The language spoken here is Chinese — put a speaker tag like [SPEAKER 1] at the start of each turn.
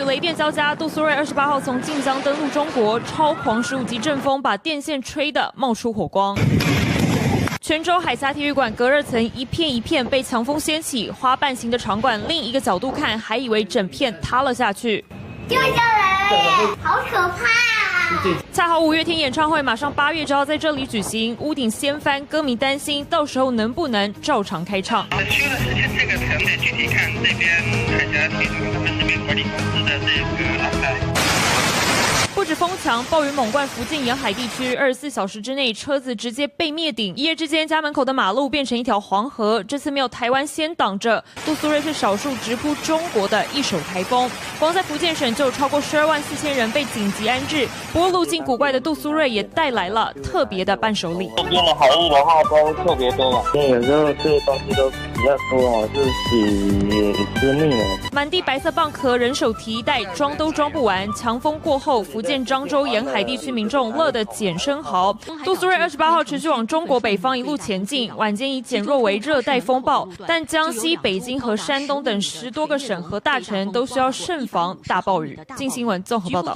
[SPEAKER 1] 雷电交加，杜苏芮28号从晋江登陆中国，超狂15级阵风把电线吹得冒出火光。泉州海峡体育馆隔热层一片一片被强风掀起，花瓣形的场馆，另一个角度看还以为整片塌了下去。
[SPEAKER 2] 掉下来了，好可怕啊！
[SPEAKER 1] 恰好5月天演唱会马上8月就要在这里举行，屋顶掀翻，歌迷担心到时候能不能照常开唱。
[SPEAKER 3] 修的时间这个可能得具体看这边海峡体育他们这边管理公司的这个安排。
[SPEAKER 1] 不止风强，暴雨猛灌福建沿海地区，24小时之内车子直接被灭顶，一夜之间家门口的马路变成一条黄河。这次没有台湾先挡着，杜苏芮是少数直扑中国的一手台风。光在福建省就有超过12万4千人被紧急安置。不过路径古怪的杜苏芮也带来了特别的伴手礼。
[SPEAKER 4] 这边的海域的话都特别多嘛，因为有时候吃的东西都比较多哦，是吃腻了。
[SPEAKER 1] 满地白色蚌壳，人手提一袋，装都装不完。强风过后，福建漳州沿海地区民众乐得减生蚝。杜苏芮28号持续往中国北方一路前进，晚间已减弱为热带风暴，但江西、北京和山东等10多个省和大城都需要慎防大暴雨。镜新闻综合报道。